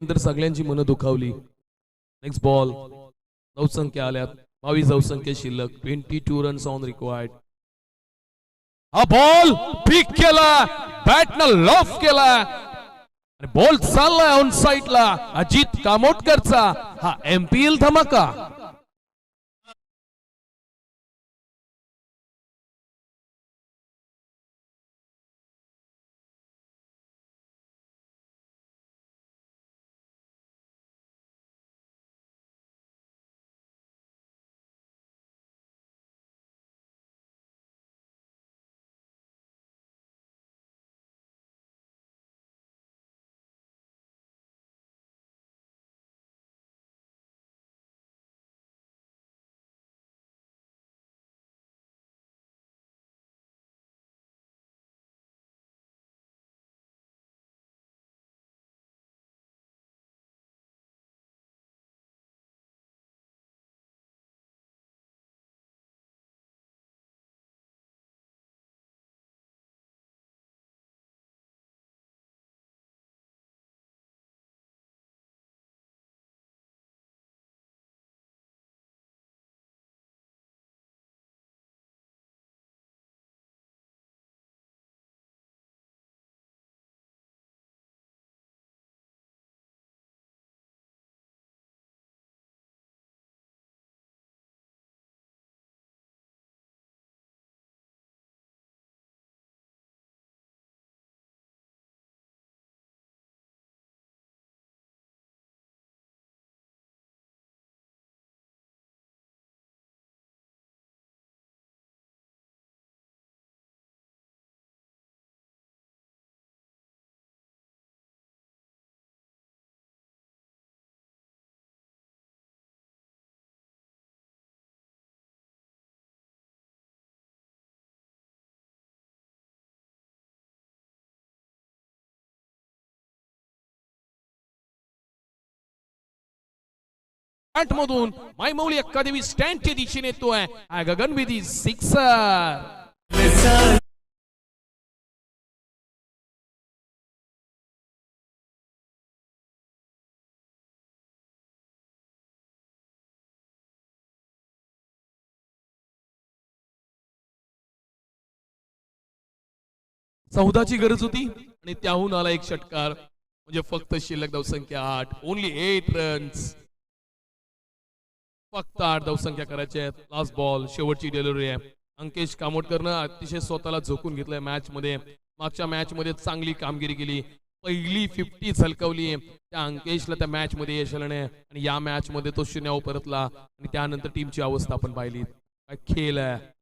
नंतर सगळ्यांची मनं दुखावली. नेक्स्ट बॉल, धावसंख्या आल्यात 22 धावसंख्या शिल्लक, 22 रन्स ऑन रिक्वायर्ड. हा बॉल पिक केला, बॅटनं लॉफ केला आणि बॉल चाललाय ऑन साईडला. अजित कामोटकरचा हा एमपीएल धमाका. स्टँड मधून मायमौली अकादमी स्टँडच्या दिशेने येतोय हा गगनविधी सिक्सर. चौदाची गरज होती आणि त्याहून आला एक षटकार म्हणजे फक्त शिल्लक धावसंख्या 8. Only 8 runs. फक्त 8 धावसंख्या करायच्या आहेत. लास्ट बॉल शेवटची डिलिव्हरी आहे. अंकेश कामोटकरनं अतिशय स्वतःला झोकून घेतलंय मॅच मध्ये. मागच्या मॅच मध्ये चांगली कामगिरी केली. पहिली 50 झलकवली. त्या अंकेशला त्या मॅच मध्ये यश आलं नाही आणि या मॅच मध्ये तो शून्यावर परतला आणि त्यानंतर टीमची अवस्था आपण पाहिली. काय खेळ आहे,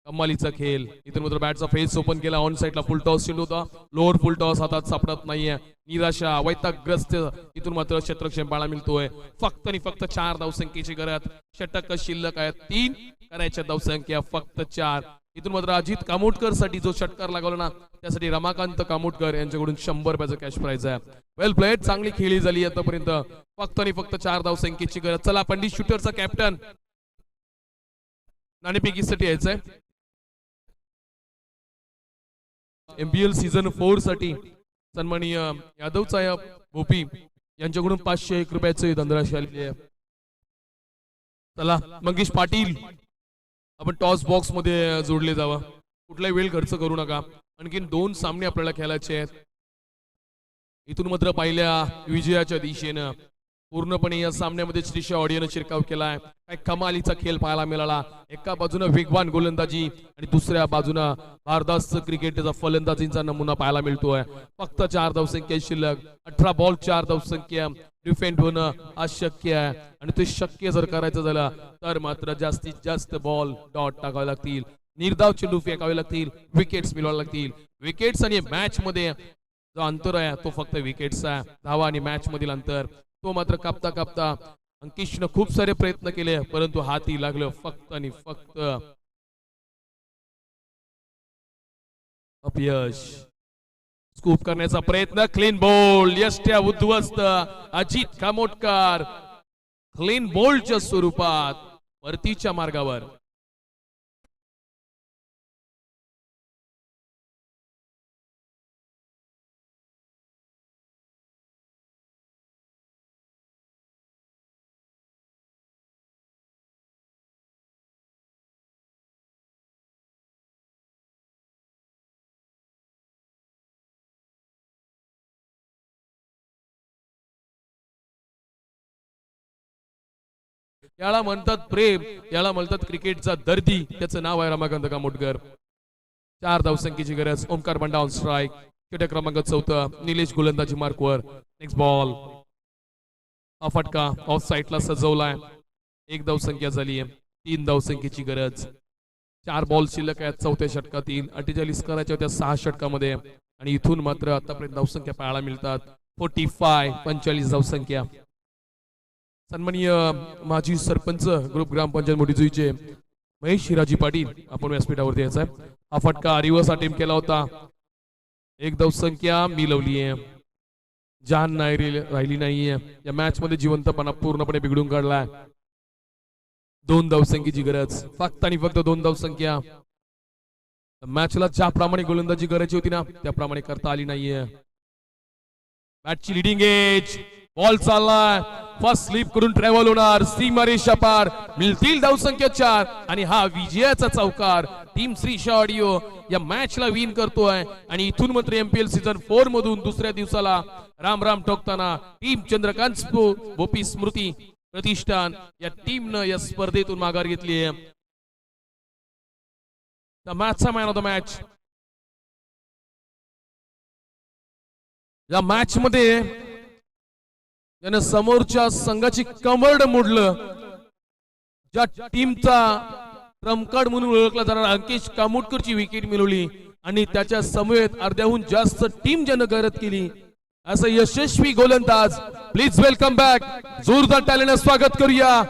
कमालीचा खेळ. इथून मात्र बॅटचा फेस ओपन केला. ऑन साईडला फुल टॉस चेंडू होता. लोअर फुल टॉस हातात सापडत नाहीये. निराशा वैतागग्रस्त इथून मात्र क्षेत्रक्षेप पाहायला मिळतोय. फक्त आणि फक्त 4 धावसंख्येची गरज. षटक शिल्लक आहेत 3 करायच्या धावसंख्या फक्त 4. इथून मात्र अजित कामोटकर साठी जो षटकार लागवला ना त्यासाठी रमाकांत कामोटकर यांच्याकडून 100 रुपयाचं कॅश प्राइज आहे. वेल प्लेड. चांगली खेळी झाली आतापर्यंत. फक्त आणि फक्त 4 धावसंख्येची गरज. चला पंडित शूटरचा कॅप्टन नाणेफेकीसाठी यायचंय. MPL सीझन 4 साठी सन्माननीय यादव साहेब भोपी यांच्याकडून 501 रुपयाचे धनराशी आलेली आहे. चला मंगेश पाटील आपण टॉस बॉक्स मध्ये जोडले जावा. कुठलाही वेळ खर्च करू नका. आणखीन 2 सामने आपल्याला खेळायचे आहेत. इथून मात्र पहिल्या विजयाच्या दिशेनं पूर्णपणे या सामन्यामध्ये श्रीशा ऑडिओनं शिरकाव केलाय. काय कमालीचा खेळ पाहायला मिळाला. एका बाजूनं वेगवान गोलंदाजी आणि दुसऱ्या बाजूनं भारदास्त क्रिकेटचा फलंदाजींचा नमुना पाहायला मिळतोय. फक्त 4 धावसंख्या शिल्लक. 18 बॉल 4 धावसंख्या. डिफेंड होणं अशक्य आहे आणि ते शक्य जर करायचं झालं तर मात्र जास्तीत जास्त बॉल डॉट टाकावे लागतील. निर्धाव चेंडू फेकावे लागतील. विकेट्स मिळवावे लागतील. विकेट्स आणि मॅच मध्ये जो अंतर आहे तो फक्त विकेट्सचा आहे. धावा आणि मॅच मधील अंतर तो मात्र कापता कापता अंकिशनं खूप सारे प्रयत्न केले परंतु हाती लागलं फक्त आणि फक्त अपयश. स्कूप करण्याचा प्रयत्न. Clean bowled. यष्ट्या उद्ध्वस्त. अजित कामोटकर क्लीन बोल्डच्या स्वरूपात परतीच्या मार्गावर. याला म्हणतात प्रेम. याला म्हणतात क्रिकेटचा दर्दी. त्याचं नाव आहे रमाकांत कामोटकर. 4 धावसंख्येची गरज. ओमकार बंडा ऑन स्ट्राईक. षटक क्रमांक 4. निलेश गोलंदाजी मार्कवर. Next ball. हा फटका ऑफ साईडला सजवलाय. 1 धावसंख्या झाली आहे. 3 धावसंख्येची गरज. 4 बॉल शिल्लक आहेत 4थ्या षटकातील. 48 करायच्या होत्या 6 षटकामध्ये आणि इथून मात्र आतापर्यंत धावसंख्या पाहायला मिळतात 45 धावसंख्या. सन्माननीय माजी सरपंच ग्रुप ग्रामपंचायत मोठीजुईचे महेश हिराजी पाटील आपण व्यासपीठावरती यायचा आहे. हा फटका रिव्हर्स अटेम्प्ट केला होता. 1 धावसंख्या मिळवली आहे. जान नाही राहिली नाहीये. या मॅच मध्ये जिवंतपणा पूर्णपणे बिघडून काढलाय. 2 धावसंख्येची गरज. फक्त आणि फक्त 2 धावसंख्या. मॅचला ज्याप्रमाणे गोलंदाजी करायची होती ना त्याप्रमाणे करता आली नाहीये. मॅचची लिडिंग एज. बॉल चाललाय. फर्स्ट स्लिप करून ट्रॅव्हल होणार. सीमारेषा पार. मिळतील धावसंख्या 4 आणि हा विजयाचा चौकार टीम श्रीशा ऑडिओ या मॅचला विन करतोय. आणि इथून मात्र MPL सीझन 4 मधून दुसऱ्या दिवसाला राम राम ठोकताना टीम चंद्रकांत भोपी स्मृती प्रतिष्ठान या टीमनं या स्पर्धेतून माघार घेतली आहे. द मॅचचा मॅन ऑफ द मॅच. या मॅच मध्ये यानं समोरच्या संघाची कमरड मोडलं. ज्या टीमचा ट्रम्प म्हणून ओळखला जाणारा अंकेश कामोटकरची विकेट मिळवली आणि त्याच्या समवेत अर्ध्याहून जास्त टीम ज्यानं गरज केली असं यशस्वी गोलंदाज. Please welcome back. जोरदार टाळ्याने स्वागत करूया